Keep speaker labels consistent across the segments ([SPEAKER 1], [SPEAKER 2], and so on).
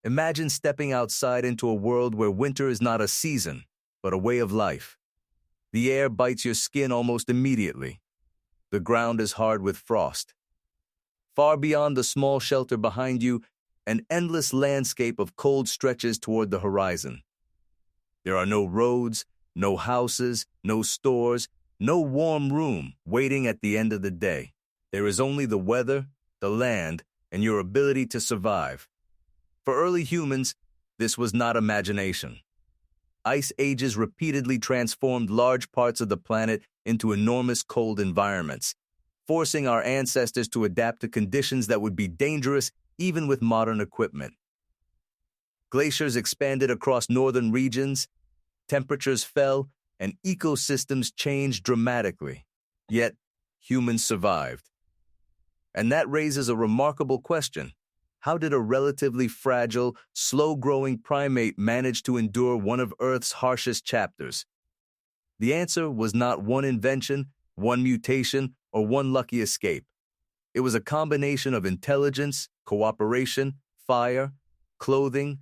[SPEAKER 1] Imagine stepping outside into a world where winter is not a season, but a way of life. The air bites your skin almost immediately. The ground is hard with frost. Far beyond the small shelter behind you, an endless landscape of cold stretches toward the horizon. There are no roads, no houses, no stores, no warm room waiting at the end of the day. There is only the weather, the land, and your ability to survive. For early humans, this was not imagination. Ice ages repeatedly transformed large parts of the planet into enormous cold environments, forcing our ancestors to adapt to conditions that would be dangerous even with modern equipment. Glaciers expanded across northern regions, temperatures fell, and ecosystems changed dramatically. Yet, humans survived. And that raises a remarkable question. How did a relatively fragile, slow-growing primate manage to endure one of Earth's harshest chapters? The answer was not one invention, one mutation, or one lucky escape. It was a combination of intelligence, cooperation, fire, clothing,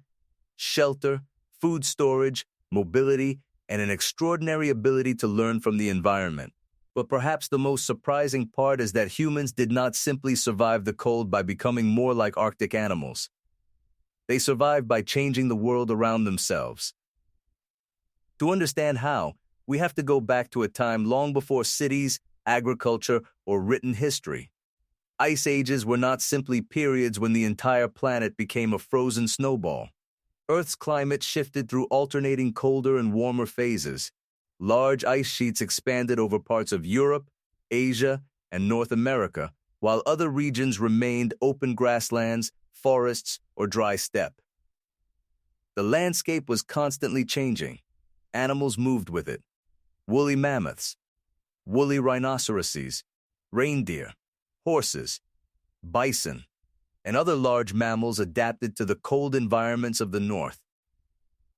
[SPEAKER 1] shelter, food storage, mobility, and an extraordinary ability to learn from the environment. But perhaps the most surprising part is that humans did not simply survive the cold by becoming more like Arctic animals. They survived by changing the world around themselves. To understand how, we have to go back to a time long before cities, agriculture, or written history. Ice ages were not simply periods when the entire planet became a frozen snowball. Earth's climate shifted through alternating colder and warmer phases. Large ice sheets expanded over parts of Europe, Asia, and North America, while other regions remained open grasslands, forests, or dry steppe. The landscape was constantly changing. Animals moved with it. Woolly mammoths, woolly rhinoceroses, reindeer, horses, bison, and other large mammals adapted to the cold environments of the north.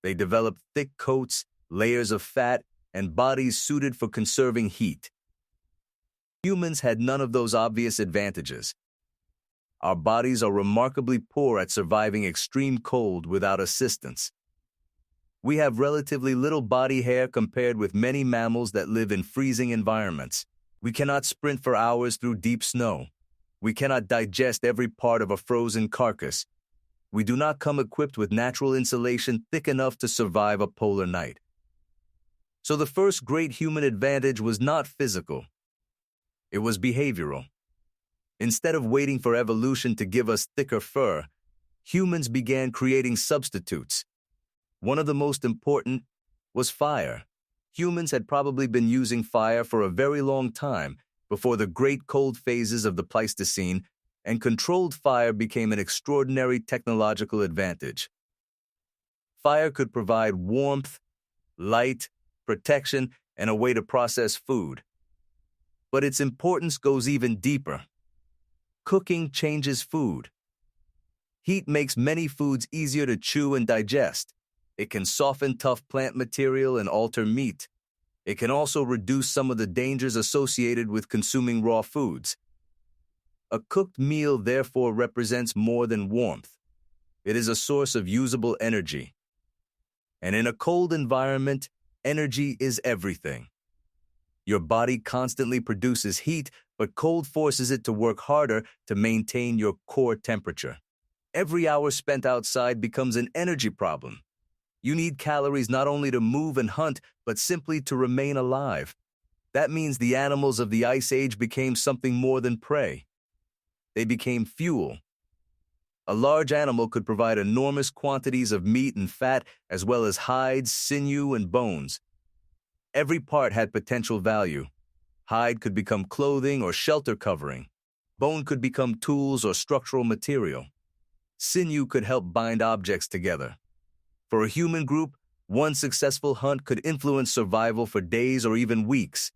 [SPEAKER 1] They developed thick coats, layers of fat, and bodies suited for conserving heat. Humans had none of those obvious advantages. Our bodies are remarkably poor at surviving extreme cold without assistance. We have relatively little body hair compared with many mammals that live in freezing environments. We cannot sprint for hours through deep snow. We cannot digest every part of a frozen carcass. We do not come equipped with natural insulation thick enough to survive a polar night. So the first great human advantage was not physical. It was behavioral. Instead of waiting for evolution to give us thicker fur, humans began creating substitutes. One of the most important was fire. Humans had probably been using fire for a very long time before the great cold phases of the Pleistocene, and controlled fire became an extraordinary technological advantage. Fire could provide warmth, light, protection, and a way to process food. But its importance goes even deeper. Cooking changes food. Heat makes many foods easier to chew and digest. It can soften tough plant material and alter meat. It can also reduce some of the dangers associated with consuming raw foods. A cooked meal therefore represents more than warmth. It is a source of usable energy. And in a cold environment, energy is everything. Your body constantly produces heat, but cold forces it to work harder to maintain your core temperature. Every hour spent outside becomes an energy problem. You need calories not only to move and hunt, but simply to remain alive. That means the animals of the Ice Age became something more than prey. They became fuel. A large animal could provide enormous quantities of meat and fat, as well as hides, sinew, and bones. Every part had potential value. Hide could become clothing or shelter covering. Bone could become tools or structural material. Sinew could help bind objects together. For a human group, one successful hunt could influence survival for days or even weeks.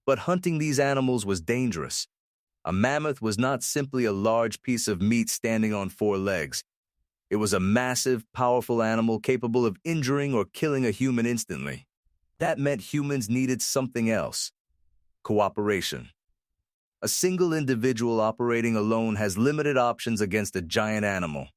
[SPEAKER 1] But hunting these animals was dangerous. A mammoth was not simply a large piece of meat standing on four legs. It was a massive, powerful animal capable of injuring or killing a human instantly. That meant humans needed something else: cooperation. A single individual operating alone has limited options against a giant animal.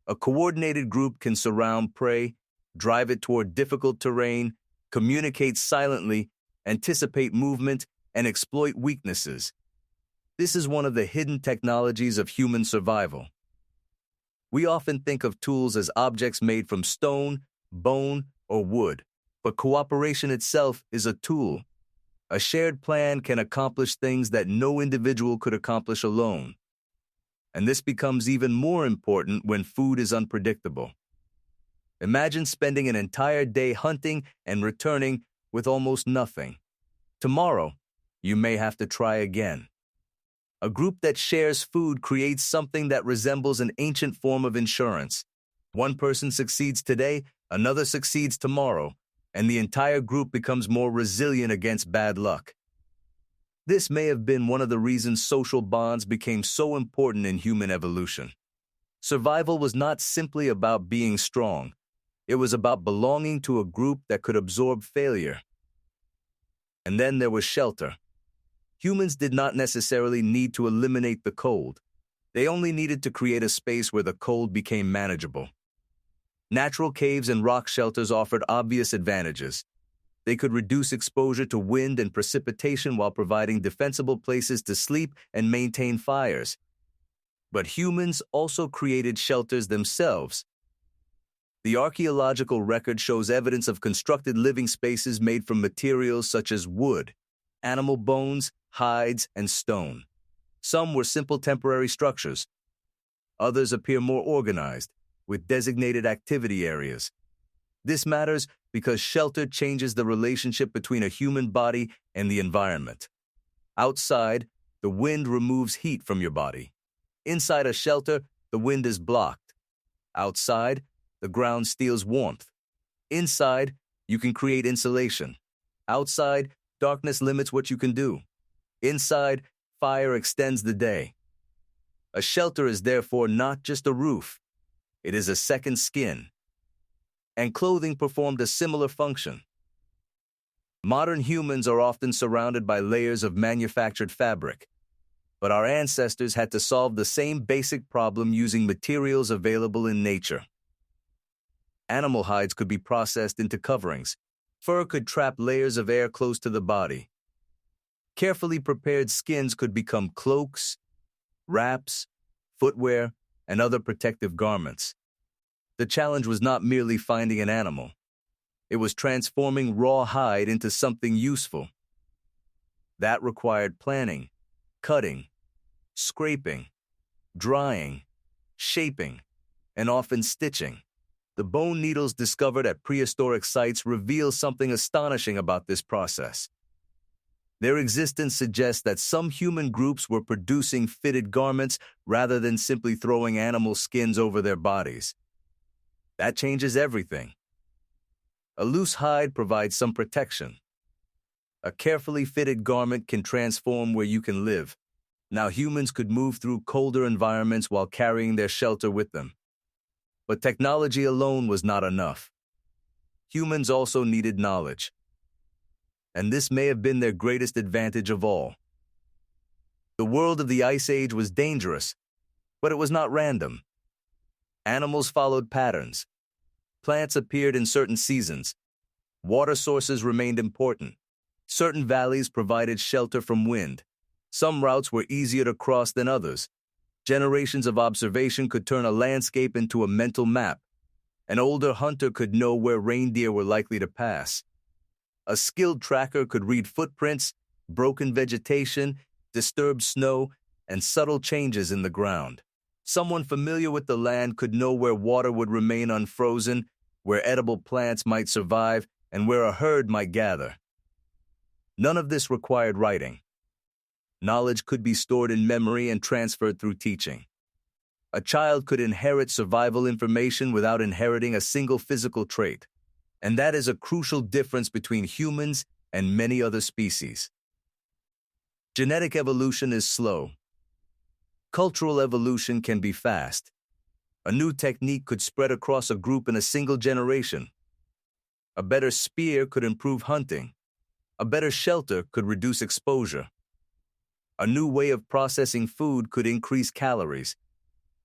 [SPEAKER 1] A coordinated group can surround prey, drive it toward difficult terrain, communicate silently, anticipate movement, and exploit weaknesses. This is one of the hidden technologies of human survival. We often think of tools as objects made from stone, bone, or wood, but cooperation itself is a tool. A shared plan can accomplish things that no individual could accomplish alone. And this becomes even more important when food is unpredictable. Imagine spending an entire day hunting and returning with almost nothing. Tomorrow, you may have to try again. A group that shares food creates something that resembles an ancient form of insurance. One person succeeds today, another succeeds tomorrow, and the entire group becomes more resilient against bad luck. This may have been one of the reasons social bonds became so important in human evolution. Survival was not simply about being strong. It was about belonging to a group that could absorb failure. And then there was shelter. Humans did not necessarily need to eliminate the cold. They only needed to create a space where the cold became manageable. Natural caves and rock shelters offered obvious advantages. They could reduce exposure to wind and precipitation while providing defensible places to sleep and maintain fires. But humans also created shelters themselves. The archaeological record shows evidence of constructed living spaces made from materials such as wood, animal bones, hides, and stone. Some were simple temporary structures. Others appear more organized, with designated activity areas. This matters because shelter changes the relationship between a human body and the environment. Outside, the wind removes heat from your body. Inside a shelter, the wind is blocked. Outside, the ground steals warmth. Inside, you can create insulation. Outside, darkness limits what you can do. Inside, fire extends the day. A shelter is therefore not just a roof. It is a second skin. And clothing performed a similar function. Modern humans are often surrounded by layers of manufactured fabric, but our ancestors had to solve the same basic problem using materials available in nature. Animal hides could be processed into coverings. Fur could trap layers of air close to the body. Carefully prepared skins could become cloaks, wraps, footwear, and other protective garments. The challenge was not merely finding an animal. It was transforming raw hide into something useful. That required planning, cutting, scraping, drying, shaping, and often stitching. The bone needles discovered at prehistoric sites reveal something astonishing about this process. Their existence suggests that some human groups were producing fitted garments rather than simply throwing animal skins over their bodies. That changes everything. A loose hide provides some protection. A carefully fitted garment can transform where you can live. Now humans could move through colder environments while carrying their shelter with them. But technology alone was not enough. Humans also needed knowledge. And this may have been their greatest advantage of all. The world of the Ice Age was dangerous, but it was not random. Animals followed patterns. Plants appeared in certain seasons. Water sources remained important. Certain valleys provided shelter from wind. Some routes were easier to cross than others. Generations of observation could turn a landscape into a mental map. An older hunter could know where reindeer were likely to pass. A skilled tracker could read footprints, broken vegetation, disturbed snow, and subtle changes in the ground. Someone familiar with the land could know where water would remain unfrozen, where edible plants might survive, and where a herd might gather. None of this required writing. Knowledge could be stored in memory and transferred through teaching. A child could inherit survival information without inheriting a single physical trait. And that is a crucial difference between humans and many other species. Genetic evolution is slow. Cultural evolution can be fast. A new technique could spread across a group in a single generation. A better spear could improve hunting. A better shelter could reduce exposure. A new way of processing food could increase calories.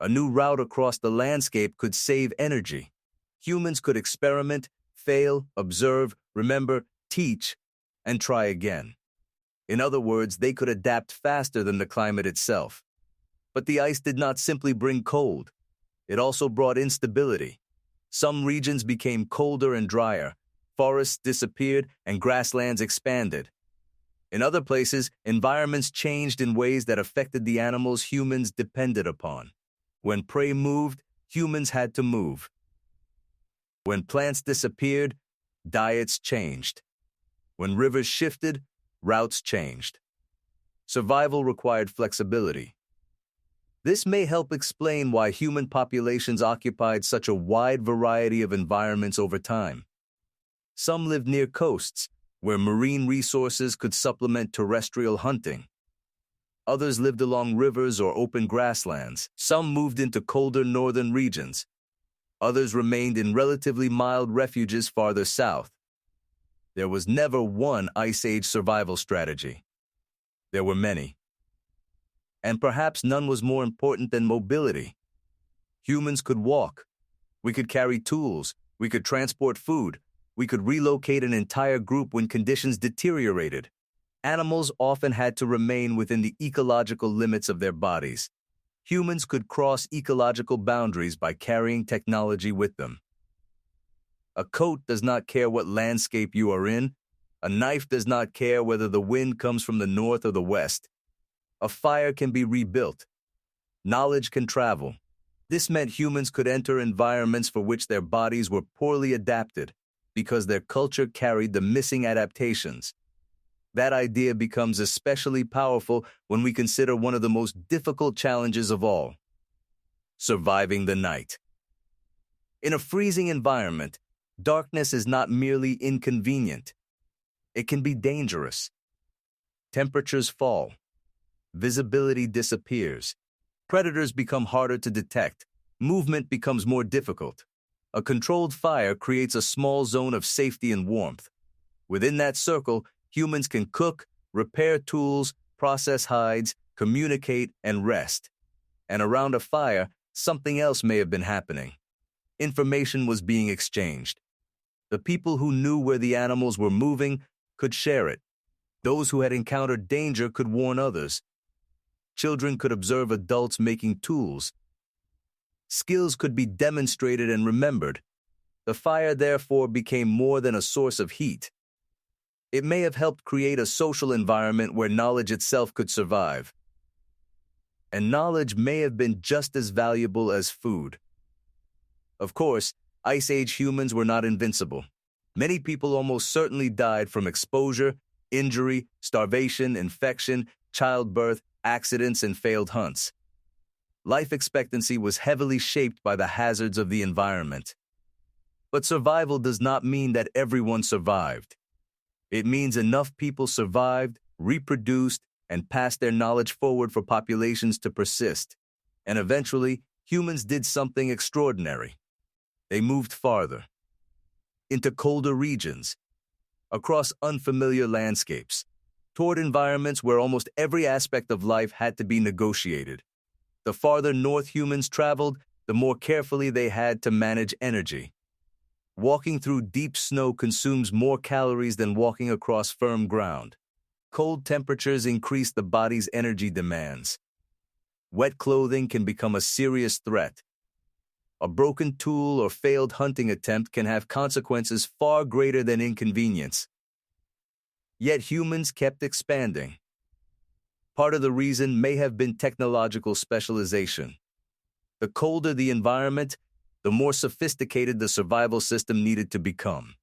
[SPEAKER 1] A new route across the landscape could save energy. Humans could experiment, fail, observe, remember, teach, and try again. In other words, they could adapt faster than the climate itself. But the ice did not simply bring cold. It also brought instability. Some regions became colder and drier, forests disappeared, and grasslands expanded. In other places, environments changed in ways that affected the animals humans depended upon. When prey moved, humans had to move. When plants disappeared, diets changed. When rivers shifted, routes changed. Survival required flexibility. This may help explain why human populations occupied such a wide variety of environments over time. Some lived near coasts, where marine resources could supplement terrestrial hunting. Others lived along rivers or open grasslands. Some moved into colder northern regions. Others remained in relatively mild refuges farther south. There was never one Ice Age survival strategy. There were many. And perhaps none was more important than mobility. Humans could walk. We could carry tools. We could transport food. We could relocate an entire group when conditions deteriorated. Animals often had to remain within the ecological limits of their bodies. Humans could cross ecological boundaries by carrying technology with them. A coat does not care what landscape you are in. A knife does not care whether the wind comes from the north or the west. A fire can be rebuilt. Knowledge can travel. This meant humans could enter environments for which their bodies were poorly adapted, because their culture carried the missing adaptations. That idea becomes especially powerful when we consider one of the most difficult challenges of all: surviving the night. In a freezing environment, darkness is not merely inconvenient. It can be dangerous. Temperatures fall. Visibility disappears. Predators become harder to detect. Movement becomes more difficult. A controlled fire creates a small zone of safety and warmth. Within that circle, humans can cook, repair tools, process hides, communicate, and rest. And around a fire, something else may have been happening. Information was being exchanged. The people who knew where the animals were moving could share it. Those who had encountered danger could warn others. Children could observe adults making tools. Skills could be demonstrated and remembered. The fire, therefore, became more than a source of heat. It may have helped create a social environment where knowledge itself could survive. And knowledge may have been just as valuable as food. Of course, Ice Age humans were not invincible. Many people almost certainly died from exposure, injury, starvation, infection, childbirth, accidents, and failed hunts. Life expectancy was heavily shaped by the hazards of the environment. But survival does not mean that everyone survived. It means enough people survived, reproduced, and passed their knowledge forward for populations to persist. And eventually, humans did something extraordinary. They moved farther, into colder regions, across unfamiliar landscapes, toward environments where almost every aspect of life had to be negotiated. The farther north humans traveled, the more carefully they had to manage energy. Walking through deep snow consumes more calories than walking across firm ground. Cold temperatures increase the body's energy demands. Wet clothing can become a serious threat. A broken tool or failed hunting attempt can have consequences far greater than inconvenience. Yet humans kept expanding. Part of the reason may have been technological specialization. The colder the environment, the more sophisticated the survival system needed to become.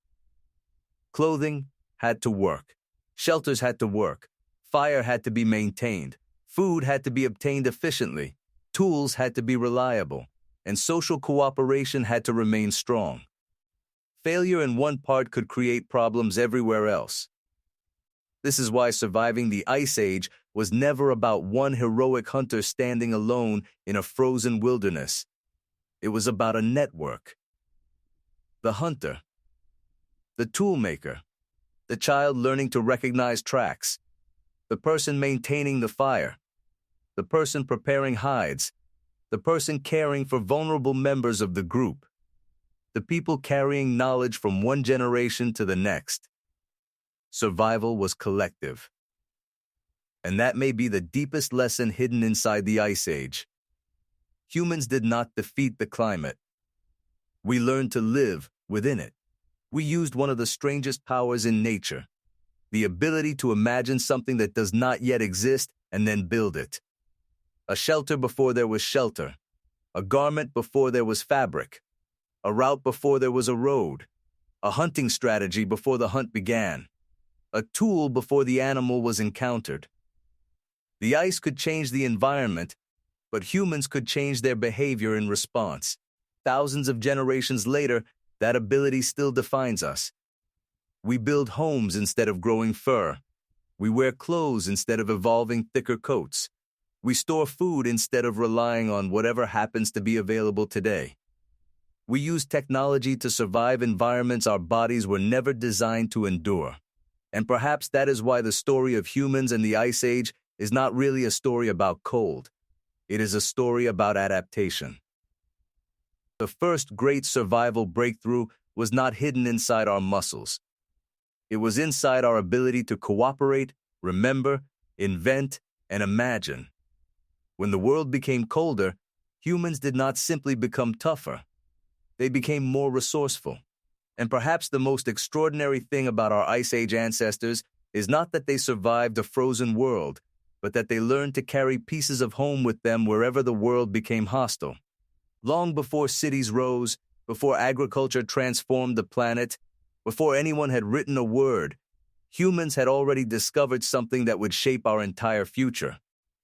[SPEAKER 1] Clothing had to work. Shelters had to work. Fire had to be maintained. Food had to be obtained efficiently. Tools had to be reliable. And social cooperation had to remain strong. Failure in one part could create problems everywhere else. This is why surviving the Ice Age was never about one heroic hunter standing alone in a frozen wilderness. It was about a network. The hunter, the toolmaker, the child learning to recognize tracks, the person maintaining the fire, the person preparing hides, the person caring for vulnerable members of the group, the people carrying knowledge from one generation to the next. Survival was collective. And that may be the deepest lesson hidden inside the Ice Age. Humans did not defeat the climate. We learned to live within it. We used one of the strangest powers in nature, the ability to imagine something that does not yet exist and then build it. A shelter before there was shelter, a garment before there was fabric, a route before there was a road, a hunting strategy before the hunt began, a tool before the animal was encountered. The ice could change the environment, but humans could change their behavior in response. Thousands of generations later, that ability still defines us. We build homes instead of growing fur. We wear clothes instead of evolving thicker coats. We store food instead of relying on whatever happens to be available today. We use technology to survive environments our bodies were never designed to endure. And perhaps that is why the story of humans and the Ice Age is not really a story about cold. It is a story about adaptation. The first great survival breakthrough was not hidden inside our muscles. It was inside our ability to cooperate, remember, invent, and imagine. When the world became colder, humans did not simply become tougher. They became more resourceful. And perhaps the most extraordinary thing about our Ice Age ancestors is not that they survived a frozen world, but that they learned to carry pieces of home with them wherever the world became hostile. Long before cities rose, before agriculture transformed the planet, before anyone had written a word, humans had already discovered something that would shape our entire future.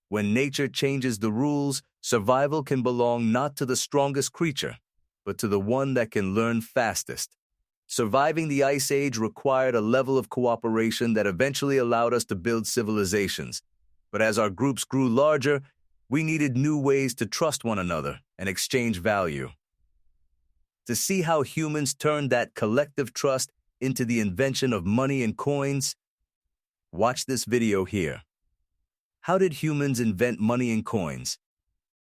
[SPEAKER 1] When nature changes the rules, survival can belong not to the strongest creature, but to the one that can learn fastest. Surviving the Ice Age required a level of cooperation that eventually allowed us to build civilizations. But as our groups grew larger, we needed new ways to trust one another and exchange value. To see how humans turned that collective trust into the invention of money and coins, watch this video here. How did humans invent money and coins?